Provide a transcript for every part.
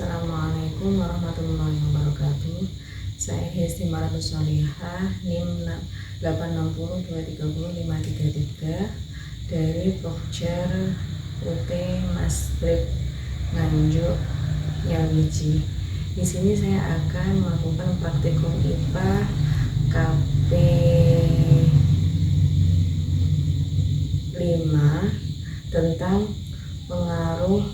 Assalamualaikum warahmatullahi wabarakatuh. Saya Hesti Maratus Solihah, NIM 860230533 dari Pokjar UT Mastrip Nganjuk Nyawiji. Di sini saya akan melakukan praktikum IPA KP 5 tentang pengaruh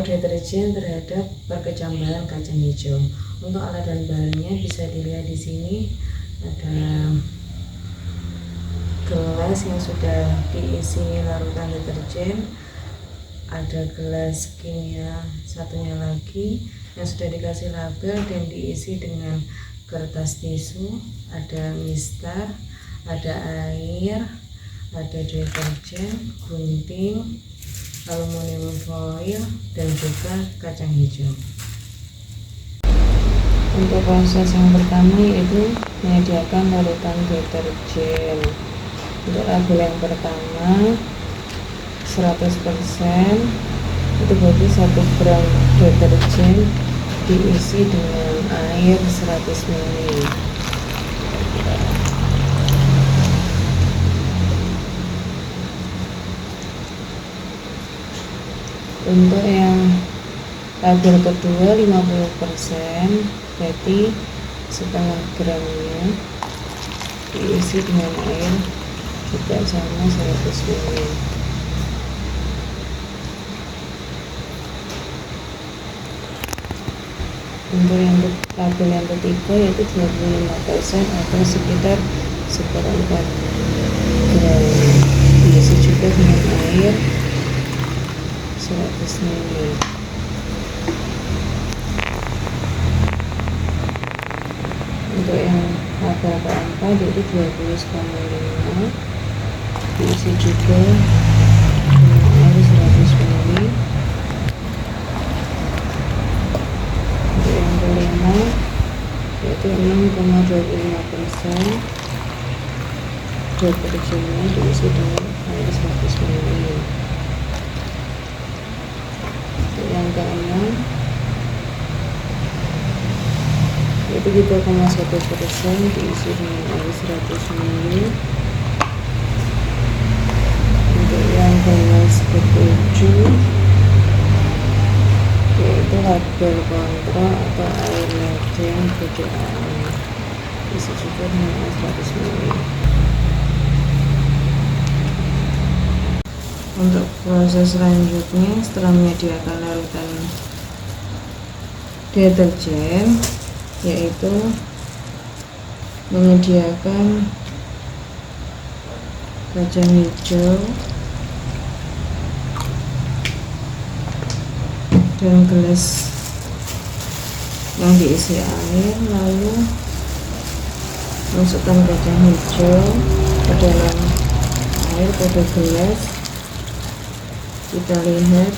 deterjen terhadap perkecambaran kacang hijau. Untuk alat dan bahannya bisa dilihat di sini. Ada gelas yang sudah diisi larutan deterjen, ada gelas kimia satunya lagi yang sudah dikasih label dan diisi dengan kertas tisu, ada mistar, ada air, ada deterjen, gunting, aluminium foil, dan juga kacang hijau. Untuk proses yang pertama yaitu menyediakan larutan deterjen. Untuk label yang pertama 100%, itu berarti 1 gram deterjen diisi dengan air 100 ml. Untuk yang label kedua 50%, berarti setengah gramnya diisi dengan air juga sama 100 ml. Untuk yang label yang ketiga yaitu 25% atau sekitar 1/4 gram, diisi juga dengan air 100 ml. Untuk yang label keempat yaitu 12,5, diisi juga dengan air 100 ml. Untuk yang kelima yaitu 6,25%, deterjennya diisi dengan air 100 ml. Untuk yang keenam yaitu 3,1%, diisi dengan air 100 ml. Untuk yang gelas ketujuh yaitu label kontrol atau air legend BDAN, diisi juga dengan air 100 ml. Untuk proses selanjutnya, setelah menyediakan larutan deterjen, yaitu menyediakan kacang hijau dan gelas yang diisi air, lalu masukkan kacang hijau ke dalam air pada gelas. Kita lihat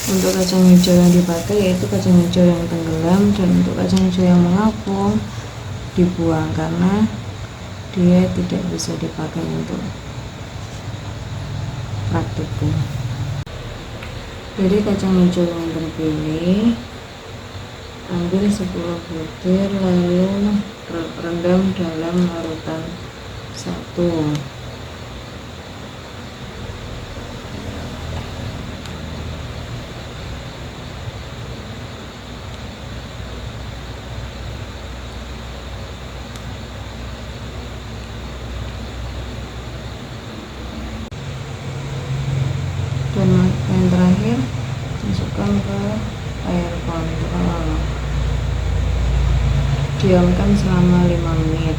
untuk kacang hijau yang dipakai yaitu kacang hijau yang tenggelam, dan untuk kacang hijau yang mengapung dibuang karena dia tidak bisa dipakai untuk praktikum. Jadi kacang hijau yang terpilih ambil 10 butir lalu rendam dalam larutan 1. Dan yang terakhir masukkan ke air kontrol, diamkan selama 5 menit.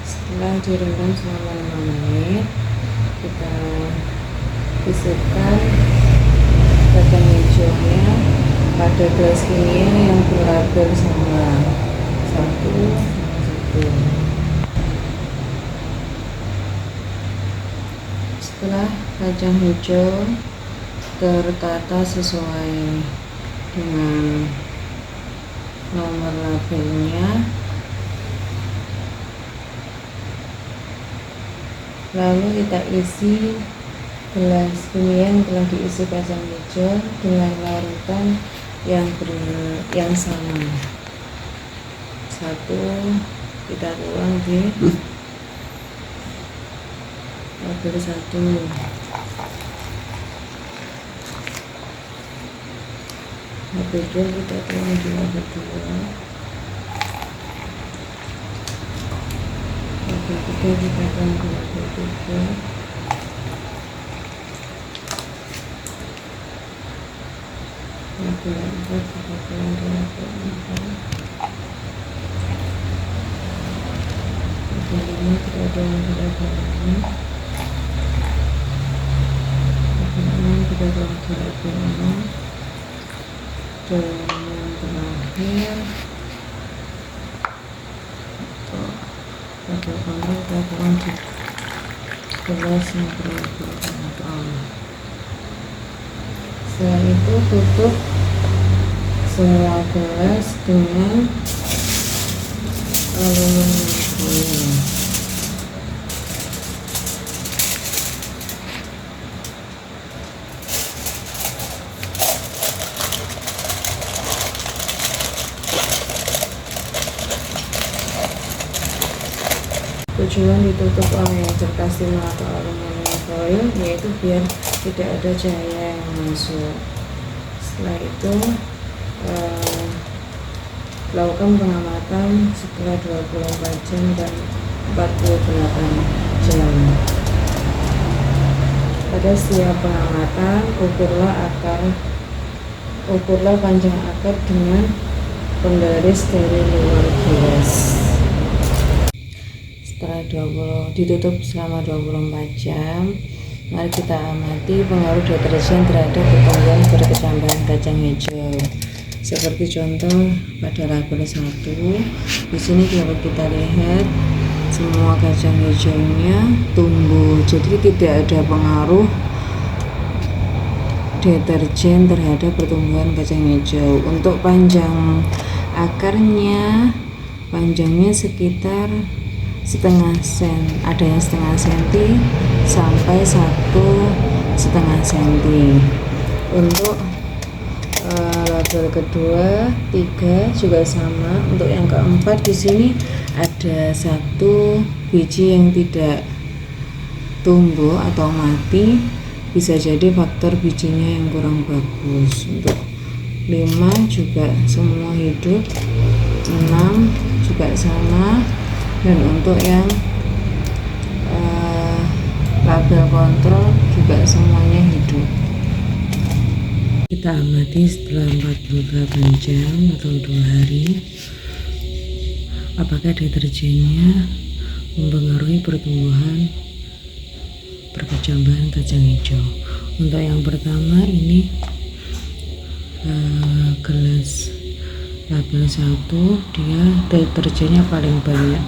Setelah direndam selama 5 menit, kita pisahkan kacang hijaunya pada gelas kimia yang berlabel sama 1. Setelah kacang hijau tertata sesuai dengan nomor labelnya, lalu kita isi gelas ini yang telah diisi kacang hijau dengan larutan yang sama. Satu kita tuang di label 1, label 2 kita tuang di label 2, label 3 kita tuang di label 3, label 4 kita tuang di label 4, label 5 kita tuang di label 5, label 6 kita tuang di label 6, dan yang terakhir label kontrol kita tuang di gelas yang berlabel kontrol. Setelah itu tutup semua gelas dengan aluminium foil. Tujuan ditutup oleh kertas timah atau aluminium foil yaitu biar tidak ada cahaya yang masuk. Setelah itu lakukan pengamatan setelah 24 jam dan 48 jam. Pada setiap pengamatan ukurlah panjang akar dengan penggaris dari luar gelas. Setelah ditutup selama 24 jam, mari kita amati pengaruh deterjen terhadap pertumbuhan berkecambahan kacang hijau. Seperti contoh pada label 1, di sini dapat kita lihat semua kacang hijaunya tumbuh, jadi tidak ada pengaruh deterjen terhadap pertumbuhan kacang hijau. Untuk panjang akarnya, panjangnya sekitar setengah senti sampai 1,5 senti. Untuk label kedua, 3 juga sama. Untuk yang keempat di sini ada 1 biji yang tidak tumbuh atau mati, bisa jadi faktor bijinya yang kurang bagus. Untuk 5 juga semua hidup, 6 juga sama. Dan untuk yang label kontrol juga semuanya hidup. Kita amati setelah 48 jam atau 2 hari apakah deterjennya mempengaruhi pertumbuhan berkecambahan kacang hijau. Untuk yang pertama ini gelas label 1, dia deterjennya paling banyak.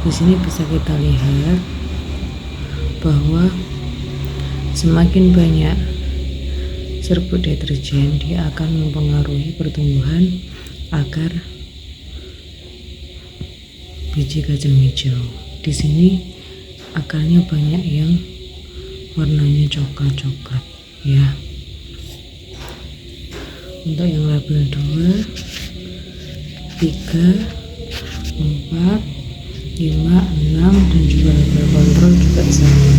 Di sini bisa kita lihat bahwa semakin banyak serbuk deterjen, dia akan mempengaruhi pertumbuhan akar biji kacang hijau. Di sini akarnya banyak yang warnanya coklat-coklat ya. Untuk yang label 2, 3, 4, 5, 6 dan juga label kontrol juga sama.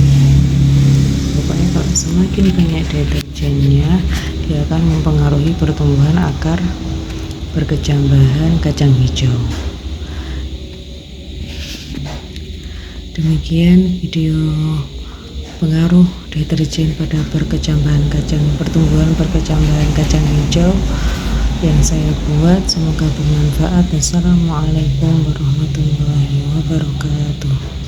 Pokoknya kalau semakin banyak deterjennya, dia akan mempengaruhi pertumbuhan akar berkecambahan kacang hijau. Demikian video pengaruh deterjen pada pertumbuhan berkecambahan kacang hijau yang saya buat. Semoga bermanfaat. Assalamualaikum warahmatullahi wabarakatuh.